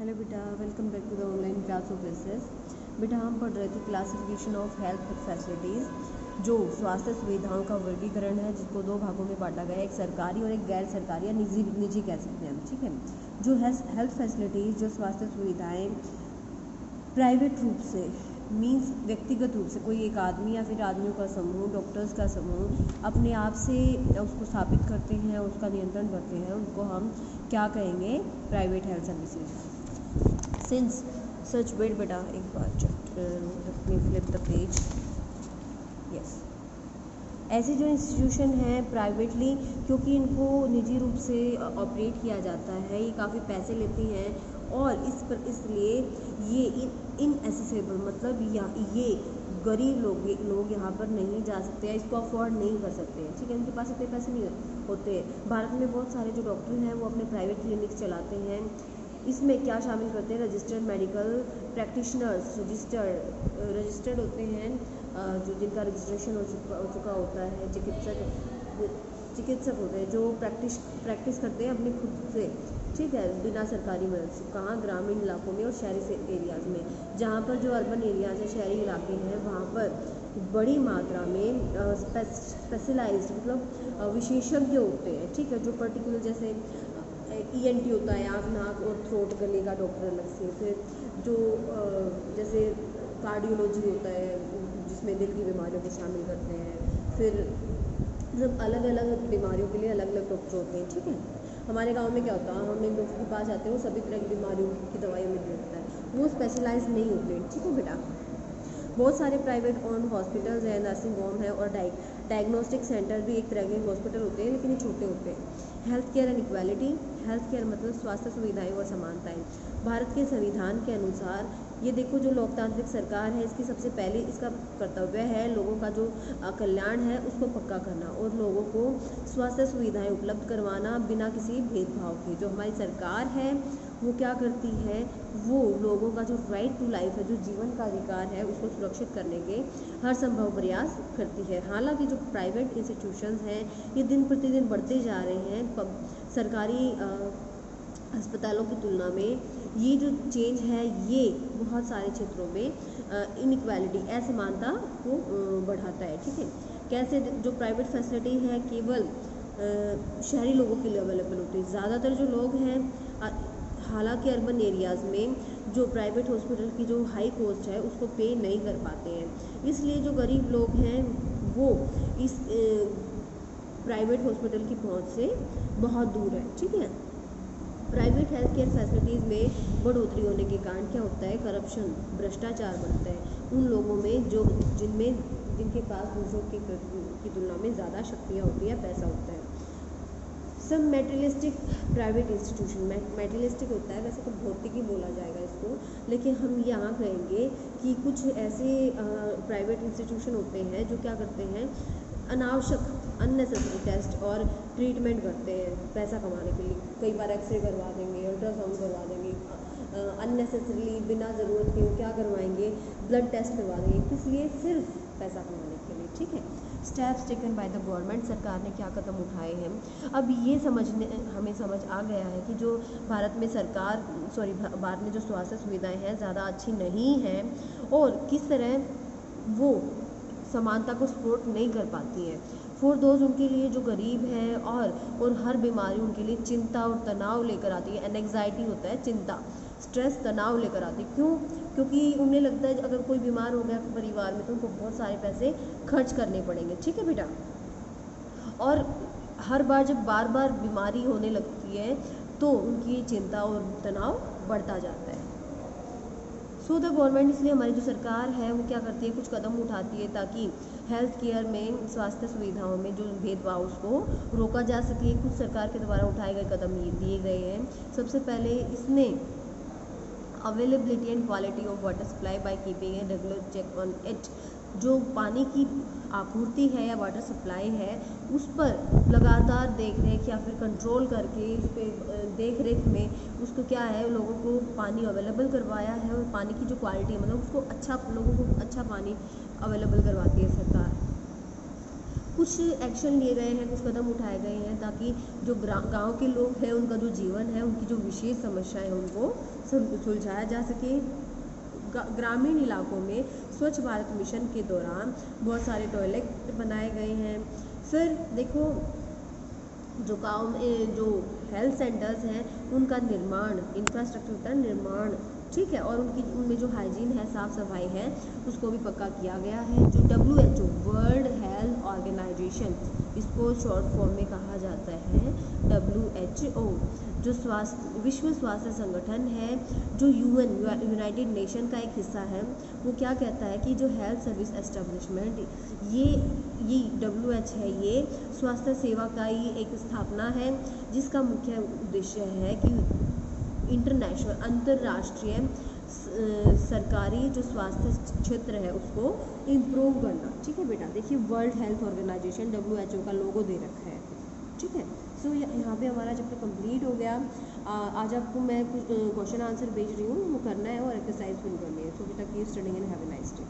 Hello बेटा, welcome back to the online class of S. बेटा हम पढ़ रहे थे क्लासिफिकेशन ऑफ हेल्थ फैसिलिटीज़, जो स्वास्थ्य सुविधाओं का वर्गीकरण है, जिसको दो भागों में बांटा गया है, एक सरकारी और एक गैर सरकारी या निजी कह सकते हैं हम। ठीक है, जो हेल्थ फैसिलिटीज़, जो स्वास्थ्य सुविधाएँ प्राइवेट रूप से मीन्स व्यक्तिगत रूप से कोई एक आदमी या फिर आदमियों का समूह, डॉक्टर्स का समूह अपने आप से उसको स्थापित करते हैं, उसका नियंत्रण करते हैं, उनको हम क्या कहेंगे? Private health services. सिंस सच वेट बेटा, एक बार फ्लिप द पेज। यस, ऐसे जो इंस्टीट्यूशन हैं प्राइवेटली, क्योंकि इनको निजी रूप से ऑपरेट किया जाता है, ये काफ़ी पैसे लेती हैं और इसलिए ये इनएसेसिबल, मतलब ये गरीब लोग यहाँ पर नहीं जा सकते हैं, इसको अफोर्ड नहीं कर सकते हैं। ठीक है, इनके पास इतने पैसे नहीं होते। भारत में बहुत सारे जो डॉक्टर हैं वो अपने प्राइवेट क्लिनिक्स चलाते हैं। इसमें क्या शामिल करते हैं? रजिस्टर्ड मेडिकल प्रैक्टिशनर्स, रजिस्टर्ड होते हैं, जो जिनका रजिस्ट्रेशन हो चुका होता है, चिकित्सक होते हैं जो प्रैक्टिस करते हैं अपने खुद से। ठीक है, बिना सरकारी मदद से। कहाँ? ग्रामीण इलाकों में और शहरी एरियाज़ में। जहाँ पर जो अर्बन एरियाज़ है, शहरी इलाके हैं, वहाँ पर बड़ी मात्रा में स्पेशलाइज्ड मतलब विशेषज्ञ होते हैं। ठीक है, जो पर्टिकुलर जैसे ENT होता है, आँख नाक और थ्रोट गले का डॉक्टर अलग से, फिर जो जैसे कार्डियोलॉजी होता है जिसमें दिल की बीमारियों को शामिल करते हैं, फिर मतलब अलग अलग बीमारियों के लिए अलग अलग डॉक्टर होते हैं। ठीक है, हमारे गांव में क्या होता है, हम एक डॉक्टर के पास जाते हैं, वो सभी तरह की बीमारियों की दवाई हमें देता है, वो स्पेशलाइज नहीं होते। ठीक है बेटा, बहुत सारे प्राइवेट ओन्ड हॉस्पिटल्स हैं, नर्सिंग होम है और डायग्नोस्टिक सेंटर भी एक तरह के हॉस्पिटल होते हैं, लेकिन ये छोटे होते हैं। Health care and equality, health care मतलब स्वास्थ्य सुविधाएं और समानताएं। भारत के संविधान के अनुसार ये देखो, जो लोकतांत्रिक सरकार है, इसकी सबसे पहले इसका कर्तव्य है लोगों का जो कल्याण है उसको पक्का करना और लोगों को स्वास्थ्य सुविधाएं उपलब्ध करवाना बिना किसी भेदभाव के। जो हमारी सरकार है वो क्या करती है? वो लोगों का जो राइट टू लाइफ है, जो जीवन का अधिकार है, उसको सुरक्षित करने के हर संभव प्रयास करती है। हालांकि जो प्राइवेट इंस्टीट्यूशंस हैं ये दिन प्रतिदिन बढ़ते जा रहे हैं। सरकारी अस्पतालों की तुलना में ये जो चेंज है ये बहुत सारे क्षेत्रों में इनइक्वालिटी, असमानता को बढ़ाता है। ठीक है, कैसे? जो प्राइवेट फैसिलिटी है केवल शहरी लोगों के लिए अवेलेबल होती है। ज़्यादातर जो लोग हैं, हालांकि अर्बन एरियाज़ में जो प्राइवेट हॉस्पिटल की जो हाई कॉस्ट है उसको पे नहीं कर पाते हैं, इसलिए जो गरीब लोग हैं वो इस प्राइवेट हॉस्पिटल की पहुंच से बहुत दूर है। ठीक है, प्राइवेट हेल्थ केयर फैसिलिटीज़ में बढ़ोतरी होने के कारण क्या होता है? करप्शन, भ्रष्टाचार बढ़ता है उन लोगों में जो जिनके पास दूसरों की तुलना में ज़्यादा शक्तियाँ होती है, पैसा होता है। सब मेटेरियलिस्टिक प्राइवेट इंस्टीट्यूशन, मेटेरियलिस्टिक होता है, वैसे तो भौतिक ही बोला जाएगा इसको, लेकिन हम यहाँ कहेंगे कि कुछ ऐसे प्राइवेट इंस्टीट्यूशन होते हैं जो क्या करते हैं? अनावश्यक अननेसेसरी टेस्ट और ट्रीटमेंट करते हैं पैसा कमाने के लिए। कई बार एक्सरे करवा देंगे, अल्ट्रासाउंड करवा देंगे, अननेसेसरीली बिना ज़रूरत के वो क्या करवाएंगे? ब्लड टेस्ट करवा देंगे, किस लिए? सिर्फ पैसा कमाने के लिए। ठीक है, steps taken by the government, सरकार ने क्या कदम उठाए हैं? अब ये हमें समझ आ गया है कि जो भारत में भारत में जो स्वास्थ्य सुविधाएं हैं ज़्यादा अच्छी नहीं हैं और किस तरह वो समानता को सपोर्ट नहीं कर पाती हैं। फॉर दोज, उनके लिए जो गरीब हैं और हर बीमारी उनके लिए चिंता और तनाव लेकर आती है। एंग्जाइटी होता है, चिंता, स्ट्रेस, तनाव लेकर आती है। क्यों? क्योंकि उन्हें लगता है अगर कोई बीमार हो गया परिवार में तो उनको बहुत सारे पैसे खर्च करने पड़ेंगे। ठीक है बेटा, और हर बार जब बार बार बीमारी होने लगती है तो उनकी चिंता और तनाव बढ़ता जाता है। सो द गवर्नमेंट, इसलिए हमारी जो सरकार है वो क्या करती है? कुछ कदम उठाती है ताकि हेल्थ केयर में, स्वास्थ्य सुविधाओं में जो भेदभाव उसको रोका जा सके। कुछ सरकार के द्वारा उठाए गए कदम ये दिए गए हैं। सबसे पहले इसने availability and quality of water supply by keeping a regular check on it, जो पानी की आपूर्ति है या वाटर सप्लाई है उस पर लगातार देख रेख या फिर कंट्रोल करके उस पर देख रेख में उसको क्या है, लोगों को पानी अवेलेबल करवाया है और पानी की जो क्वालिटी है मतलब उसको अच्छा, लोगों को अच्छा पानी अवेलेबल करवाती है सरकार। कुछ एक्शन लिए गए हैं, कुछ कदम उठाए गए हैं ताकि जो गांव के लोग हैं उनका जो जीवन है, उनकी जो विशेष समस्याएं हैं उनको सुलझाया जा सके। ग्रामीण इलाकों में स्वच्छ भारत मिशन के दौरान बहुत सारे टॉयलेट बनाए गए हैं। फिर देखो जो गाँव में जो हेल्थ सेंटर्स हैं उनका निर्माण, इंफ्रास्ट्रक्चर का निर्माण, ठीक है, और उनमें जो हाइजीन है, साफ़ सफाई है, उसको भी पक्का किया गया है। जो WHO वर्ल्ड हेल्थ ऑर्गेनाइजेशन, इसको शॉर्ट फॉर्म में कहा जाता है WHO, जो विश्व स्वास्थ्य संगठन है, जो यूनाइटेड नेशन का एक हिस्सा है, वो क्या कहता है कि जो हेल्थ सर्विस एस्टेब्लिशमेंट ये WHO है, ये स्वास्थ्य सेवा का ही एक स्थापना है जिसका मुख्य उद्देश्य है कि इंटरनेशनल, अंतर्राष्ट्रीय सरकारी जो स्वास्थ्य क्षेत्र है उसको इम्प्रूव करना। ठीक है बेटा, देखिए वर्ल्ड हेल्थ ऑर्गेनाइजेशन WHO का लोगो दे रखा है। ठीक है, सो यहाँ पे हमारा चैप्टर कंप्लीट हो गया। आज आपको मैं कुछ क्वेश्चन आंसर भेज रही हूँ, वो करना है और एक्सरसाइज फिल करनी है। सो बेटा keep studying and have a nice day.